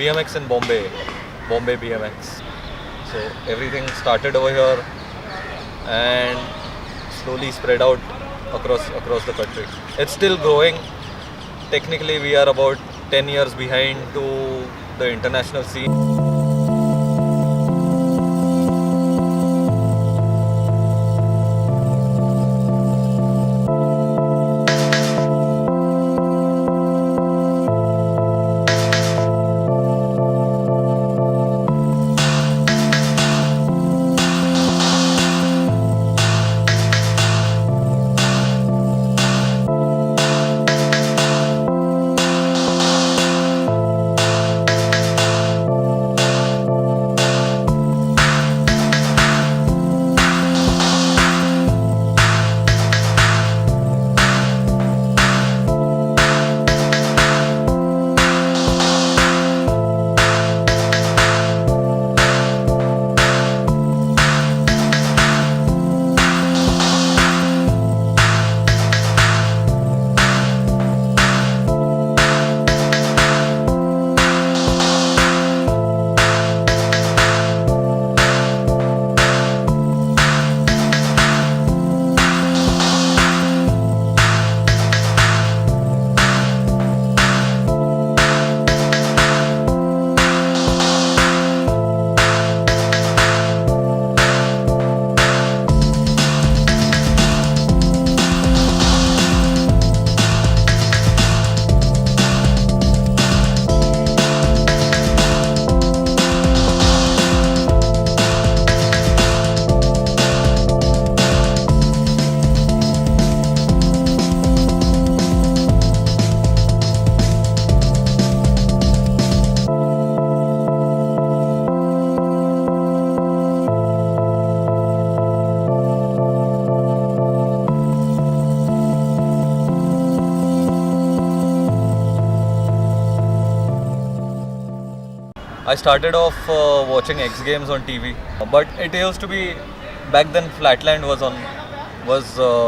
BMX in Bombay BMX. So everything started over here and slowly spread out across the country. It's still growing. Technically, we are about 10 years behind to the international scene. I started off watching X Games on TV, but it used to be back then. Flatland was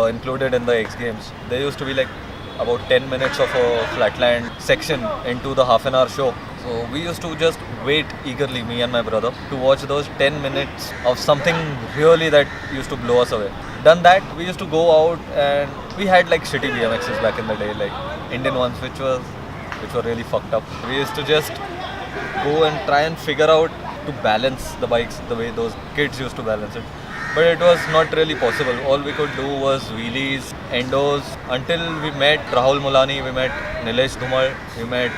included in the X Games. There used to be like about 10 minutes of a Flatland section into the half-an-hour show. So we used to just wait eagerly, me and my brother, to watch those 10 minutes of something really that used to blow us away. Done that, we used to go out and we had like shitty BMXs back in the day, like Indian ones, which were really fucked up. We used to just go and try and figure out to balance the bikes the way those kids used to balance it. But it was not really possible. All we could do was wheelies, endos, until we met Rahul Mulani, we met Nilesh Dhumal, we met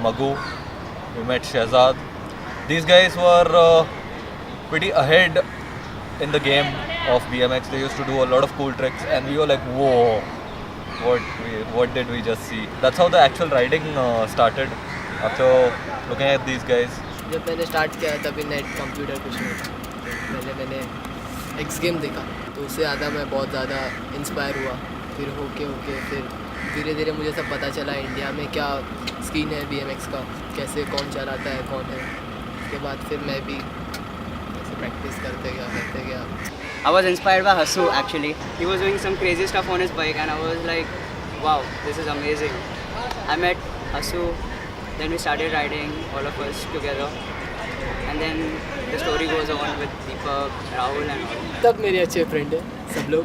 Magoo, we met Shehzad. These guys were pretty ahead in the game of BMX. They used to do a lot of cool tricks and we were like, whoa, what did we just see? That's how the actual riding started, after looking at these guys. जब मैंने start किया तभी net computer कुछ नहीं था, पहले मैंने x game देखा तो उससे ज़्यादा मैं बहुत ज़्यादा इंस्पायर हुआ। फिर होके फिर धीरे धीरे मुझे सब पता चला इंडिया में क्या स्कीन है BMX का, कैसे कौन चलाता है कौन है। उसके बाद फिर मैं भी ऐसे प्रैक्टिस करते गया। I was inspired by Hasu actually. He was doing some crazy stuff on his bike and I was like, wow, this is amazing. I met Hasu, then we started riding, all of us together. And then the story goes on with Deepak, Rahul and all. तब मेरे अच्छे friend है सब लोग।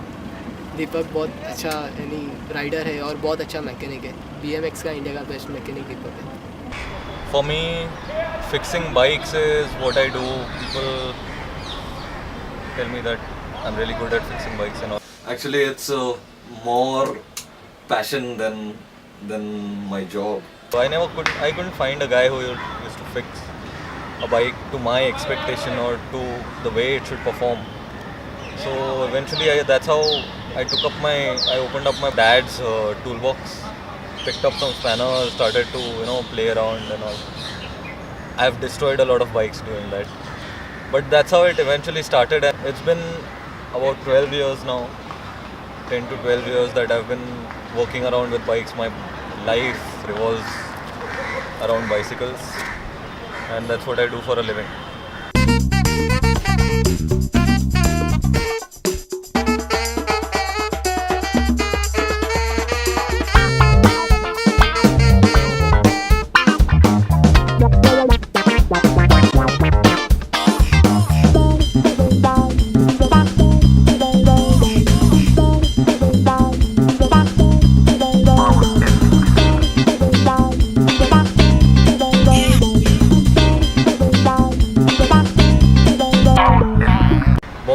दीपक बहुत अच्छा यानी rider है और बहुत अच्छा मैकेनिक है। BMX का इंडिया का बेस्ट मैकेनिक दीपक है। For me, fixing bikes is what I do. People tell me that I'm really good at fixing bikes and all. Actually, it's more passion than my job. So I couldn't find a guy who used to fix a bike to my expectation or to the way it should perform. So eventually, that's how I opened up my dad's toolbox, picked up some spanners, started to play around and all. I've destroyed a lot of bikes doing that. But that's how it eventually started, and it's been about 12 years now, 10 to 12 years that I've been working around with bikes. My life revolves around bicycles, and that's what I do for a living.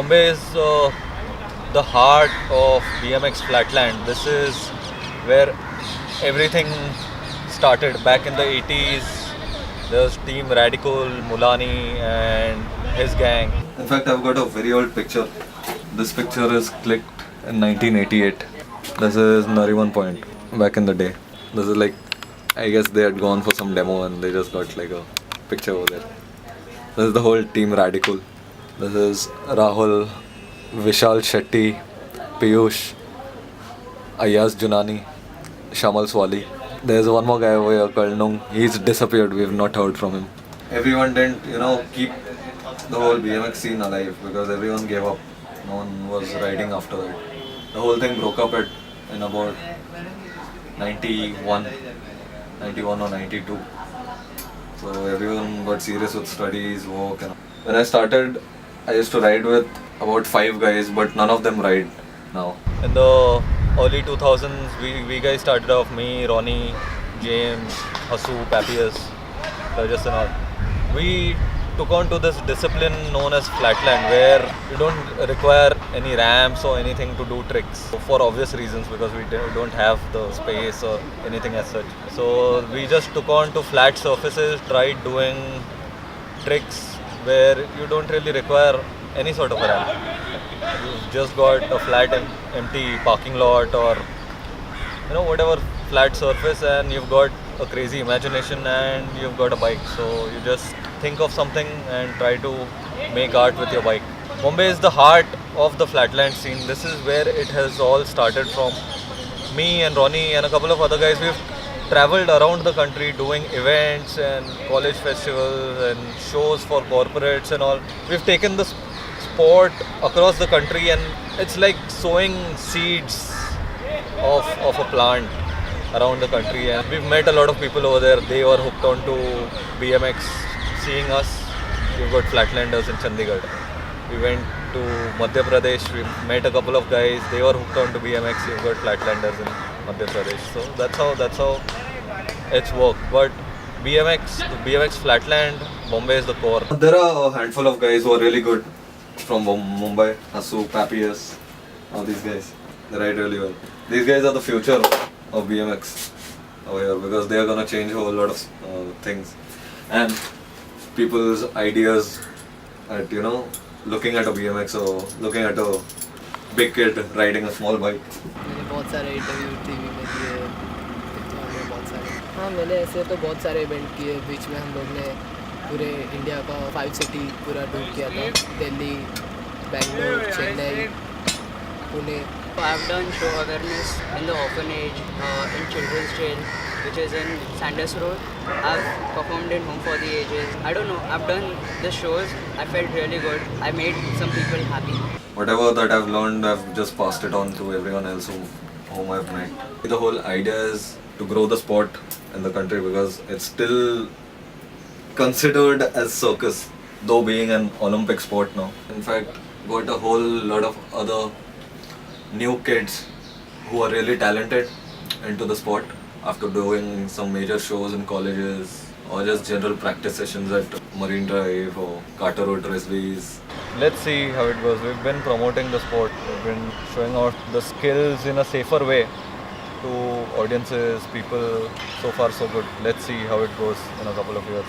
Bombay is the heart of BMX Flatland. This is where everything started back in the 80s. There was Team Radical, Mulani and his gang. In fact, I've got a very old picture. This picture is clicked in 1988. This is Nariman Point back in the day. This is like, I guess they had gone for some demo and they just got like a picture over there. This is the whole Team Radical. This is Rahul, Vishal Shetty, Piyush, Ayaz Junani, Shamal Swali. There's one more guy over here called Nung. He's disappeared. We've not heard from him. Everyone didn't, keep the whole BMX scene alive because everyone gave up. No one was riding after that. The whole thing broke up in about 91 or 92. So everyone got serious with studies, work. And when I started, I used to ride with about 5 guys, but none of them ride now. In the early 2000s, we guys started off, me, Ronnie, James, Hasu, Papias, Rajas and all. We took on to this discipline known as flatland, where you don't require any ramps or anything to do tricks for obvious reasons, because we don't have the space or anything as such. So we just took on to flat surfaces, tried doing tricks where you don't really require any sort of a ramp. You've just got a flat empty parking lot or whatever flat surface, and you've got a crazy imagination and you've got a bike. So you just think of something and try to make art with your bike. Bombay is the heart of the flatland scene. This is where it has all started from. Me and Ronnie and a couple of other guys, we've traveled around the country doing events and college festivals and shows for corporates and all. We've taken the sport across the country, and it's like sowing seeds of a plant around the country. And we've met a lot of people over there. They were hooked on to BMX. Seeing us, we've got flatlanders in Chandigarh. We went to Madhya Pradesh, we met a couple of guys, they were hooked on to BMX. We've got flatlanders in Madhya Pradesh. So that's how it's worked. But BMX Flatland, Bombay is the core. There are a handful of guys who are really good from Mumbai, Hasu, Papias, all these guys. They ride really well. These guys are the future of BMX over here, because they are going to change a whole lot of things. And people's ideas at looking at a BMX or looking at a big kid riding a small bike. मैंने बहुत सारे interview TV में किए, में बहुत सारे। हाँ, मैंने ऐसे तो बहुत सारे इवेंट किए। बीच में हम लोग ने पूरे इंडिया का 5 सिटी पूरा टूर किया था, Delhi, Bangalore, Chennai, Pune. I've done show awareness in the orphanage, in children's jail, which is in Sanders Road. I've performed in Home for the Ages. I don't know, I've done the shows. I felt really good. I made some people happy. Whatever that I've learned, I've just passed it on to everyone else whom I've met. The whole idea is to grow the sport in the country, because it's still considered as circus, though being an Olympic sport now. In fact, got a whole lot of other new kids who are really talented into the sport after doing some major shows in colleges or just general practice sessions at Marine Drive or Carter Road Resleys. Let's see how it goes. We've been promoting the sport. We've been showing out the skills in a safer way to audiences, people. So far so good. Let's see how it goes in a couple of years.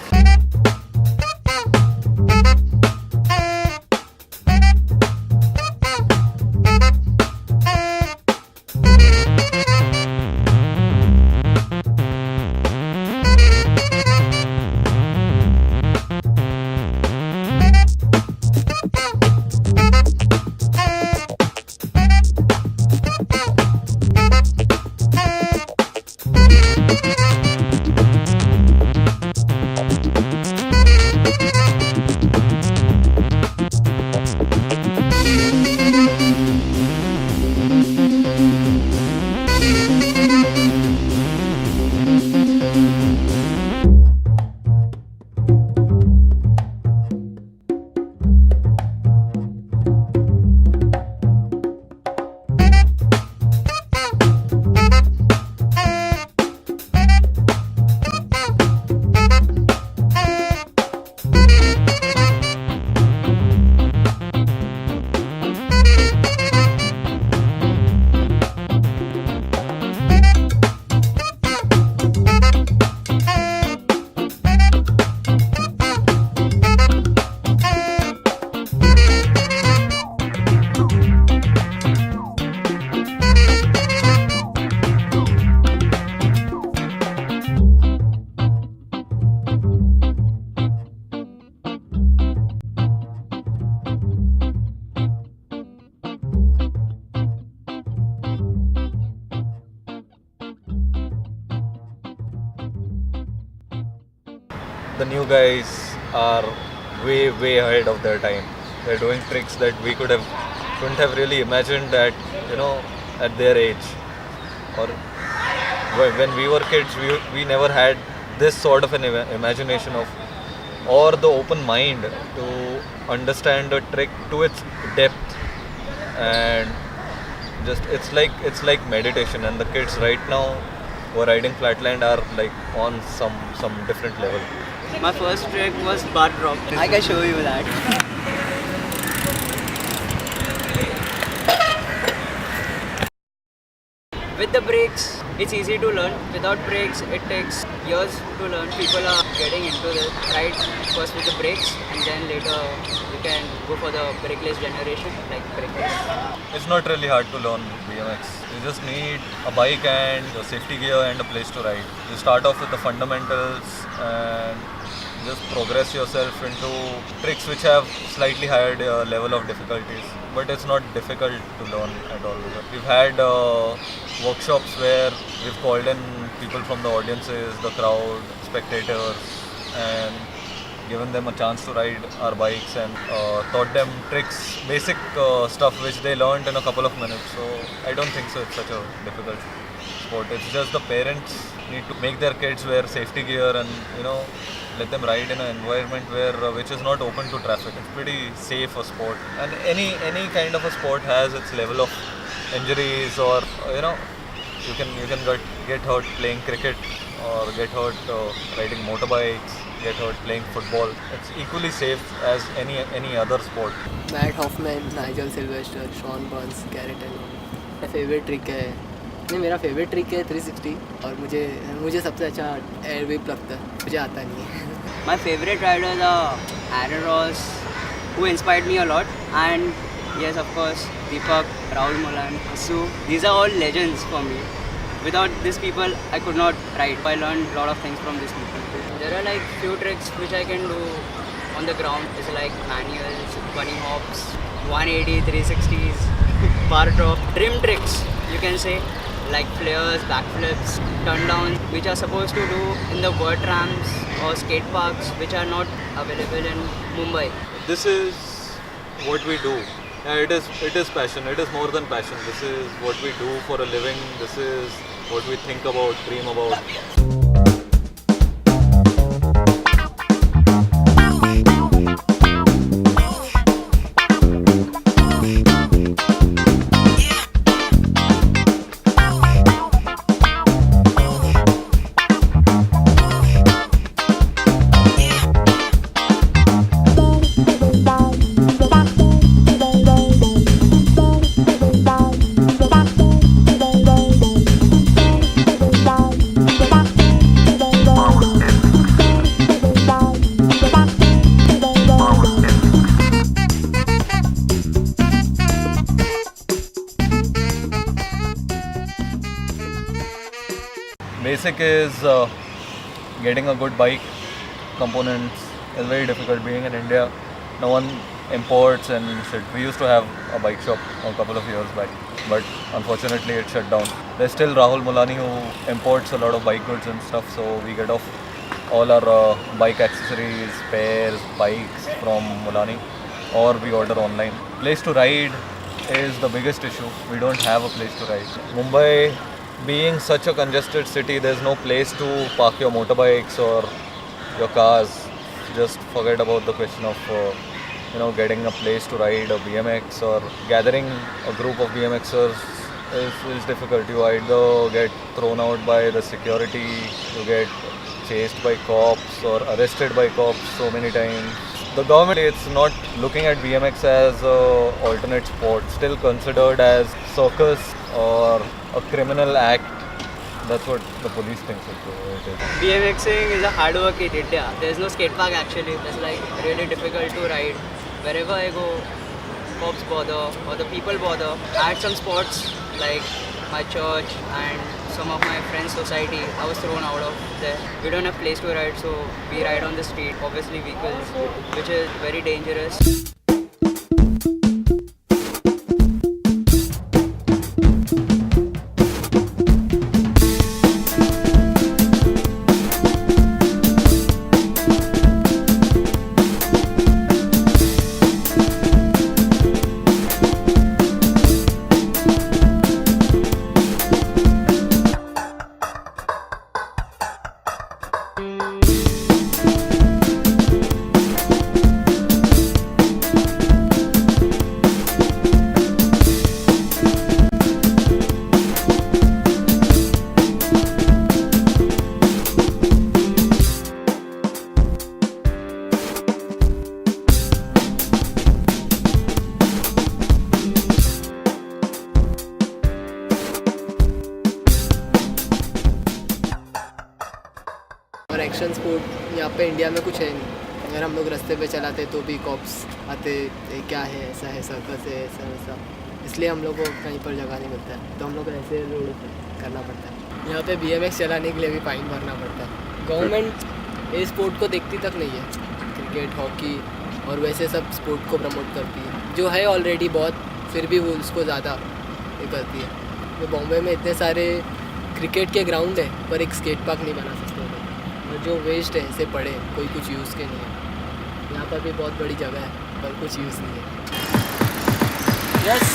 the new guys are way ahead of their time. They're doing tricks that we couldn't have really imagined at at their age, or when we were kids. We never had this sort of an imagination of, or the open mind to understand a trick to its depth, and just it's like meditation. And the kids right now who are riding flatland are like on some different level. My first trick was bar drop. I can show you that. With the brakes, it's easy to learn. Without brakes, it takes years to learn. People are getting into this, right? First with the brakes, and then later you can go for the brakeless generation, like brakeless. It's not really hard to learn BMX. You just need a bike and a safety gear and a place to ride. You start off with the fundamentals and just progress yourself into tricks which have slightly higher level of difficulties. But it's not difficult to learn at all. We've had workshops where we've called in people from the audiences, the crowd, spectators, and given them a chance to ride our bikes and taught them tricks, basic stuff which they learned in a couple of minutes. So I don't think so it's such a difficult sport. It's just the parents need to make their kids wear safety gear and let them ride in an environment which is not open to traffic. It's pretty safe a sport, and any kind of a sport has its level of injuries, or you can get hurt playing cricket, or get hurt riding motorbikes, get hurt playing football. It's equally safe as any other sport. Matt Hoffman, Nigel Sylvester, Sean Burns, Garrett and मेरा favourite trick है मेरा favourite trick है 360, और मुझे सबसे अच्छा air whip लगता है. मुझे आता नहीं है. My favorite riders are Aaron Ross, who inspired me a lot, and yes, of course, Deepak, Rahul Molan, Asu. These are all legends for me. Without these people, I could not ride. I learned a lot of things from these people. There are like few tricks which I can do on the ground. It's like manuals, bunny hops, 180, 360s, bar drop, trim tricks, you can say, like flares, backflips, turn downs, which are supposed to do in the vert ramps or skate parks, which are not available in Mumbai. This is what we do. Yeah, it is passion. It is more than passion. This is what we do for a living. This is what we think about, dream about. Basic is getting a good bike. Components is very difficult. Being in India, no one imports and shit. We used to have a bike shop a couple of years back, but unfortunately it shut down. There's still Rahul Mulani who imports a lot of bike goods and stuff, so we get off all our bike accessories, spares, bikes from Mulani, or we order online. Place to ride is the biggest issue. We don't have a place to ride. Mumbai being such a congested city, there's no place to park your motorbikes or your cars. Just forget about the question of getting a place to ride a BMX, or gathering a group of BMXers is difficult. You either get thrown out by the security, you get chased by cops or arrested by cops so many times. The government is not looking at BMX as an alternate sport, still considered as circus or a criminal act. That's what the police thinks it is. BMXing is a hard work in India. There's no skate park actually. It's like really difficult to ride. Wherever I go, cops bother or the people bother. I had some spots like my church and some of my friends' society. I was thrown out of there. We don't have place to ride, so we ride on the street, obviously vehicles, which is very dangerous. पे India में कुछ है नहीं। अगर हम लोग रास्ते पे चलाते तो भी कॉप्स आते, क्या है, ऐसा है, सर्कस है, ऐसा वैसा, इसलिए हम लोग को कहीं पर जगह नहीं मिलता है, तो हम लोग को ऐसे रोड करना पड़ता है। यहाँ पे BMX चलाने के लिए भी फाइन भरना पड़ता है। गवर्नमेंट इस स्पोर्ट को देखती तक नहीं है, क्रिकेट, हॉकी और वैसे सब स्पोर्ट को प्रमोट करती है, जो है ऑलरेडी बहुत, फिर भी वो उसको ज़्यादा ये करती है। तो बॉम्बे में इतने सारे क्रिकेट के ग्राउंड है, पर एक स्केट पार्क नहीं बना सकते लोग, और जो वेस्ट है ऐसे पड़े, कोई कुछ यूज़ के नहीं है। यहाँ पर भी बहुत बड़ी जगह है, पर कुछ यूज़ नहीं है। Yes.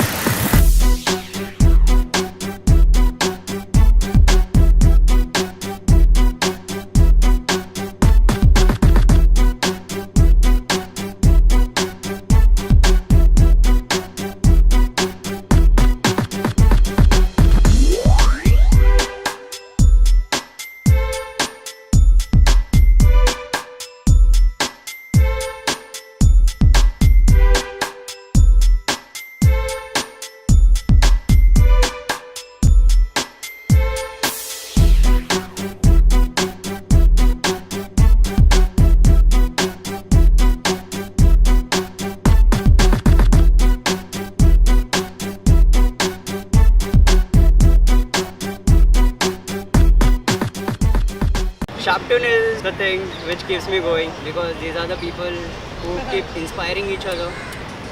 Sharptune is the thing which keeps me going because these are the people who keep inspiring each other.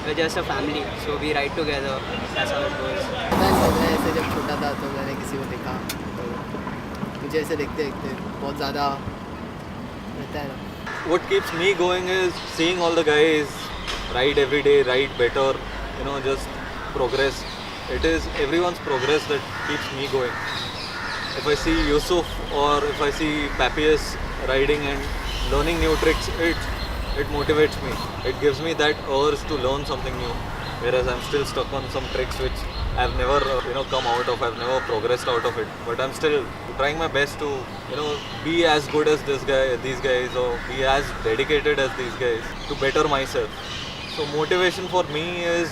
We're just a family, so we ride together. That's how it goes. मैं ऐसे जब छोटा था तो मैंने किसी को देखा, तो मुझे ऐसे देखते देखते बहुत ज़्यादा रहता है ना। What keeps me going is seeing all the guys ride every day, ride better, just progress. It is everyone's progress that keeps me going. If I see Yusuf or if I see Papias riding and learning new tricks, it motivates me. It gives me that urge to learn something new. Whereas I'm still stuck on some tricks which I've never come out of. I've never progressed out of it. But I'm still trying my best to be as good as these guys, or be as dedicated as these guys to better myself. So motivation for me is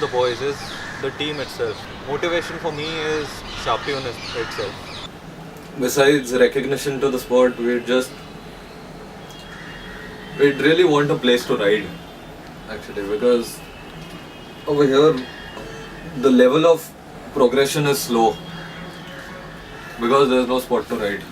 the boys, is the team itself. Motivation for me is Sharptune itself. Besides recognition to the sport, we'd really want a place to ride, actually, because over here the level of progression is slow because there's no spot to ride.